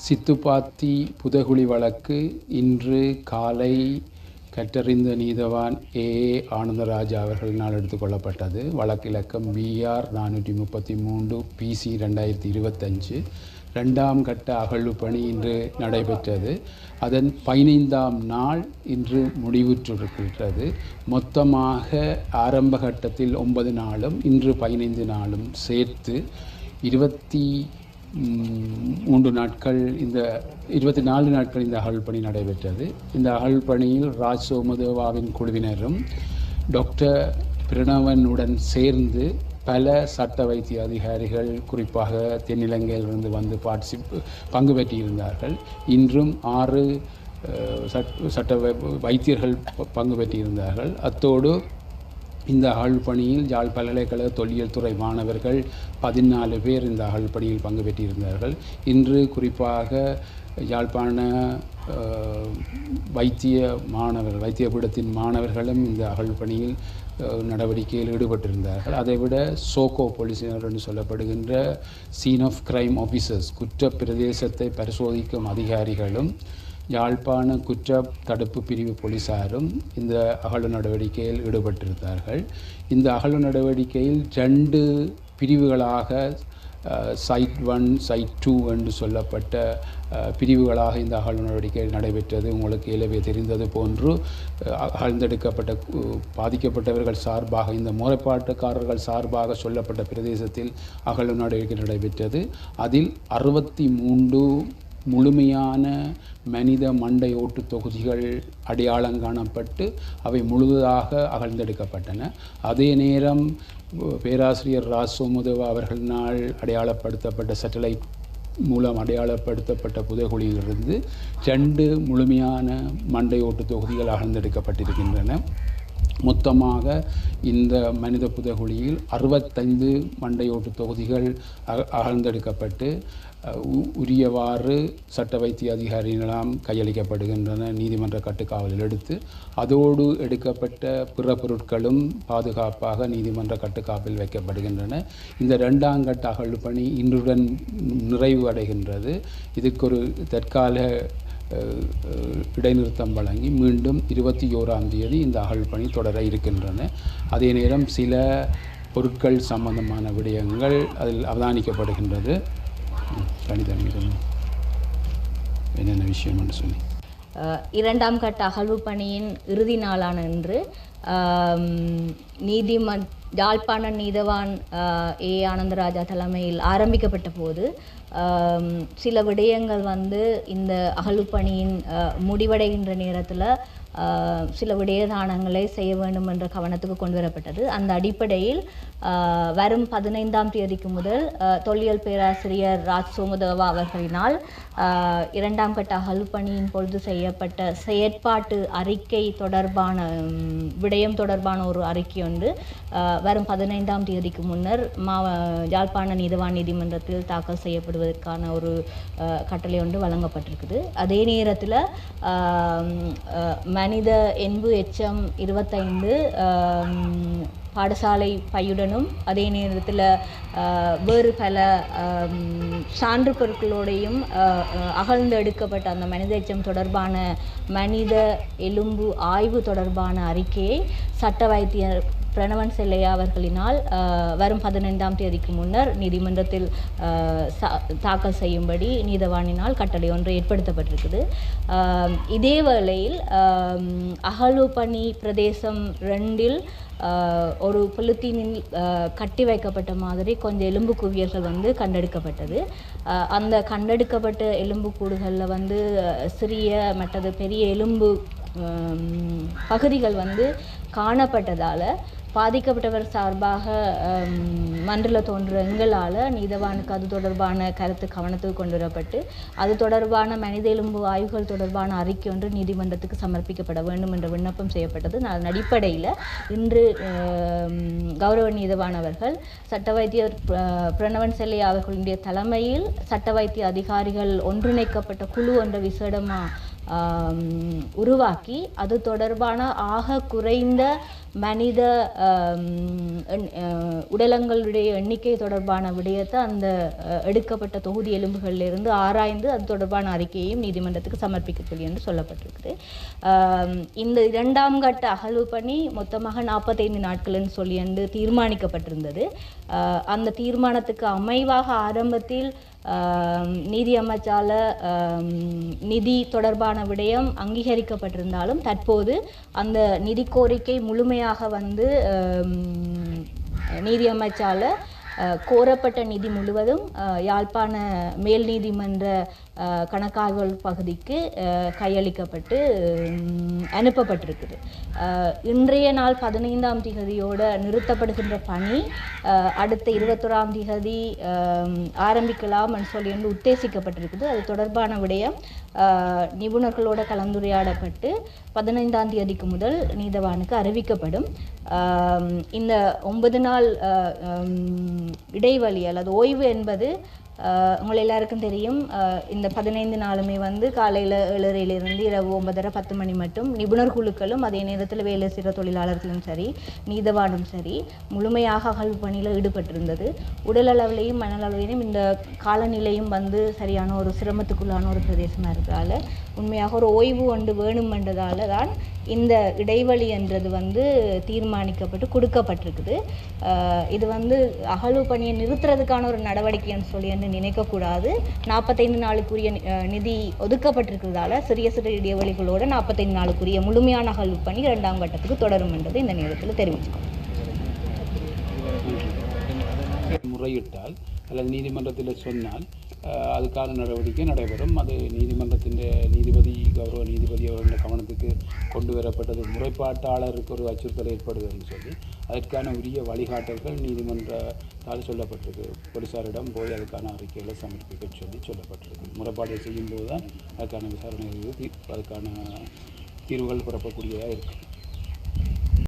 சித்துப்பாத்தி புதகுழி வழக்கு இன்று காலை கற்றறிந்த நீதவான் ஆனந்தராஜா அவர்களினால் எடுத்துக்கொள்ளப்பட்டது. வழக்கு இலக்கம் BR 433 PC 2025. 2ஆம் கட்ட அகழ்வு பணி இன்று நடைபெற்றது. அதன் 15ஆம் நாள் இன்று முடிவுற்றிருக்கின்றது. மொத்தமாக ஆரம்ப கட்டத்தில் 9 நாளும் இன்று 15 நாளும் சேர்த்து 24 நாட்கள் இந்த அகழ்வு பணி நடைபெற்றது. இந்த அகழ்வு பணியில் ராஜ் சோமதேவாவின் குழுவினரும் டாக்டர் பிரணவனுடன் சேர்ந்து பல சட்ட வைத்திய அதிகாரிகள் குறிப்பாக தென்னிலங்கையிலிருந்து வந்து பங்கு பெற்றிருந்தார்கள். இன்றும் 6 சட்ட வைத்தியர்கள் பங்கு பெற்றிருந்தார்கள். அத்தோடு இந்த அகழ்வு பணியில் யாழ் பல்கலைக்கழக தொல்லியல் துறை மாணவர்கள் 14 பேர் இந்த அகழ்வு பணியில் பங்கு பெற்றிருந்தார்கள். இன்று குறிப்பாக யாழ்ப்பாண வைத்திய பீடத்தின் மாணவர்களும் இந்த அகழ்வு பணியில் நடவடிக்கையில் ஈடுபட்டிருந்தார்கள். அதைவிட சோகோ போலீசினர் என்று சொல்லப்படுகின்ற சீன் ஆஃப் கிரைம் ஆஃபீஸர்ஸ், குற்ற பிரதேசத்தை பரிசோதிக்கும் அதிகாரிகளும் யாழ்ப்பாண குற்ற தடுப்பு பிரிவு போலீசாரும் இந்த அகழ்வு நடவடிக்கையில் ஈடுபட்டிருந்தார்கள். இந்த அகழ்வு நடவடிக்கையில் 2 பிரிவுகளாக சைட் 1 சைட் 2 என்று சொல்லப்பட்ட பிரிவுகளாக இந்த அகழ்வு நடவடிக்கை நடைபெற்றது. உங்களுக்கு ஏலவே தெரிந்தது போன்று அகழ்ந்தெடுக்கப்பட்ட பாதிக்கப்பட்டவர்கள் சார்பாக, இந்த முறைப்பாட்டுக்காரர்கள் சார்பாக சொல்லப்பட்ட பிரதேசத்தில் அகழ்வு நடவடிக்கை நடைபெற்றது. அதில் 63 முழுமையான மனித மண்டை ஓட்டு தொகுதிகள் அடையாளம் காணப்பட்டு அவை முழுவதாக அகழ்ந்தெடுக்கப்பட்டன. அதே நேரம் பேராசிரியர் ராஜ் சோமதேவா அவர்களினால் அடையாளப்படுத்தப்பட்ட சேட்டலைட் மூலம் அடையாளப்படுத்தப்பட்ட புதைகுழியிலிருந்து 2 முழுமையான மண்டை ஓட்டு தொகுதிகள் அகழ்ந்தெடுக்கப்பட்டிருக்கின்றன. மொத்தமாக இந்த மனித புதைகுழியில் 65 மண்டையோட்டு தொகுதிகள் அகழ்ந்தெடுக்கப்பட்டு உரியவாறு சட்ட வைத்திய அதிகாரிகளாம் கையளிக்கப்படுகின்றன, நீதிமன்ற கட்டுக்காவலில் எடுத்து. அதோடு எடுக்கப்பட்ட பிற பொருட்களும் பாதுகாப்பாக நீதிமன்ற கட்டுக்காவலில் வைக்கப்படுகின்றன. இந்த 2ஆம் கட்ட அகழ்வு பணி இன்றுடன் நிறைவு அடைகின்றது. இதுக்கு ஒரு தற்கால இடைநிறுத்தம் வழங்கி மீண்டும் 21ஆம் தேதி இந்த அகழ்வு பணி தொடர இருக்கின்றன. அதே நேரம் சில பொருட்கள் சம்பந்தமான விடயங்கள் அதில் அவதானிக்கப்படுகின்றது. என்னென்ன விஷயம் என்று சொல்லி 2ஆம் கட்ட அகழ்வு பணியின் இறுதி நாளான இன்று யாழ்ப்பாண நீதவான் ஆனந்தராஜா தலைமையில் ஆரம்பிக்கப்பட்ட போது சில விடயங்கள் இந்த அகழ்வு பணியின் முடிவடைகின்ற நேரத்தில் சில விடயதானங்களை செய்ய வேண்டும் என்ற கவனத்துக்கு கொண்டு வரப்பட்டது. அந்த அடிப்படையில் வரும் 15ஆம் தேதிக்கு முதல் தொல்லியல் பேராசிரியர் ராஜ் சோமதேவா அவர்களினால் 2ஆம் கட்ட அகழ்வு பணியின் பொழுது செய்யப்பட்ட செயற்பாட்டு அறிக்கை தொடர்பான விடயம் தொடர்பான ஒரு அறிக்கை ஒன்று வரும் 15ஆம் தேதிக்கு முன்னர் யாழ்ப்பாண நீதவான் நீதிமன்றத்தில் தாக்கல் செய்யப்படுவதற்கான ஒரு கட்டளை ஒன்று வழங்கப்பட்டிருக்குது. அதே நேரத்தில் மனித என்பு எச்சம் 25 பாடசாலை பையுடனும் அதே நேரத்தில் வேறு பல சான்று பொருட்களோடையும் அகழ்ந்து எடுக்கப்பட்ட அந்த மனித எச்சம் தொடர்பான மனித எலும்பு ஆய்வு தொடர்பான அறிக்கையை சட்ட வைத்தியர் பிரணவன் செல்லையா அவர்களினால் வரும் 15ஆம் தேதிக்கு முன்னர் நீதிமன்றத்தில் தாக்கல் செய்யும்படி நீதவானினால் கட்டளை ஒன்று ஏற்படுத்தப்பட்டிருக்குது. இதே வேளையில் அகழ்வு பணி பிரதேசம் 2இல் ஒரு பொலித்தீனில் கட்டி வைக்கப்பட்ட மாதிரி கொஞ்சம் எலும்பு குவியல்கள் கண்டெடுக்கப்பட்டது. அந்த கண்டெடுக்கப்பட்ட எலும்புக்கூடுகளில் சிறிய மற்றது பெரிய எலும்பு பகுதிகள் காணப்பட்டதால் பாதிக்கப்பட்டவர் சார்பாக மன்றில் தோன்ற எங்களால் நீதவானுக்கு அது தொடர்பான கருத்து கவனத்துக்கு கொண்டு வரப்பட்டு அது தொடர்பான மனித எலும்பு ஆய்வுகள் தொடர்பான அறிக்கை ஒன்று நீதிமன்றத்துக்கு சமர்ப்பிக்கப்பட வேண்டும் என்ற விண்ணப்பம் செய்யப்பட்டது. அதன் அடிப்படையில் இன்று கௌரவ நீதவான் அவர்கள் சட்ட வைத்தியர் பிரணவன் செல்லையா அவர்களுடைய தலைமையில் சட்ட வைத்திய அதிகாரிகள் ஒன்றிணைக்கப்பட்ட குழு ஒன்றை விசேடமாக உருவாக்கி அது தொடர்பான ஆக குறைந்த மனித உடலங்களுடைய எண்ணிக்கை தொடர்பான விடயத்தை அந்த எடுக்கப்பட்ட தொகுதி எலும்புகளிலிருந்து ஆராய்ந்து அது தொடர்பான அறிக்கையையும் நீதிமன்றத்துக்கு சமர்ப்பிக்க சொல்லி என்று சொல்லப்பட்டிருக்குது. இந்த 2ஆம் கட்ட அகழ்வு பணி மொத்தமாக 45 நாட்கள்னு சொல்லி என்று தீர்மானிக்கப்பட்டிருந்தது. அந்த தீர்மானத்துக்கு அமைவாக ஆரம்பத்தில் நீதி அமைச்சால நிதி தொடர்பான விடயம் அங்கீகரிக்கப்பட்டிருந்தாலும் தற்போது அந்த நிதி கோரிக்கை முழுமையாக வந்து நீதி அமைச்சால கோரப்பட்ட நிதி முழுவதும் யாழ்ப்பாண மேல் நீதிமன்ற கணக்காய்வு பகுதிக்கு கையளிக்கப்பட்டு அனுப்பப்பட்டிருக்குது. இன்றைய நாள் 15ஆம் தேதியோடு நிறுத்தப்படுகின்ற பணி அடுத்த 21ஆம் தேதி ஆரம்பிக்கலாம் சொல்லி உத்தேசிக்கப்பட்டிருக்குது. அது தொடர்பான விடயம் நிபுணர்களோடு கலந்துரையாடப்பட்டு 15ஆம் தேதிக்கு முதல் நீதவானுக்கு அறிவிக்கப்படும். இந்த 9 நாள் இடைவெளி அல்லது ஓய்வு என்பது உங்கள் எல்லாருக்கும் தெரியும். இந்த 15 நாளுமே வந்து காலையில் 7:30 இரவு 9:30 10 மணி மட்டும் நிபுணர் குழுக்களும் அதே நேரத்தில் வேலை செய்கிற தொழிலாளர்களும் சரி நீதவானும் சரி முழுமையாக அகழ்வு பணியில் ஈடுபட்டிருந்தது. உடல் அளவிலையும் மனளவிலையும் இந்த காலநிலையும் வந்து சரியான ஒரு சிரமத்துக்குள்ளான ஒரு பிரதேசமாக இருக்கிறதால உண்மையாக ஒரு ஓய்வு ஒன்று வேணுமென்றதால தான் இந்த இடைவெளி என்றது வந்து தீர்மானிக்கப்பட்டு கொடுக்கப்பட்டிருக்குது. இது வந்து அகழ்வு பணியை நிறுத்துறதுக்கான ஒரு நடவடிக்கைன்னு சொல்லி நினைக்கக்கூடாது. 45 நாளுக்குரிய நிதி ஒதுக்கப்பட்டிருக்கிறதால சிறிய சிறிய இடைவெளிகளோடு 45 நாளுக்குரிய முழுமையான அகழ்வு பணி 2ஆம் கட்டத்துக்கு தொடரும் என்றது இந்த நேரத்தில் தெரிவிச்சுக்கணும். முறையிட்டால் அல்லது நீதிமன்றத்தில் சொன்னால் அதுக்கான நடவடிக்கை நடைபெறும். அது நீதிமன்றத்தின் நீதிபதி கௌரவ நீதிபதி அவர்களுடைய கவனத்துக்கு கொண்டு வரப்பட்டது. முறைப்பாட்டாளருக்கு ஒரு அச்சுறுத்தல் ஏற்படுதுன்னு சொல்லி அதற்கான உரிய வழிகாட்டல்கள் நீதிமன்றத்தால் சொல்லப்பட்டிருக்கு. போலீஸாரிடம் போய் அதுக்கான அறிக்கைகளை சமர்ப்பிக்க சொல்லப்பட்டிருக்கு. முறைப்பாடு செய்யும்போது தான் அதுக்கான விசாரணை அதுக்கான தீர்வுகள் பிறப்பக்கூடியதாக இருக்கும்.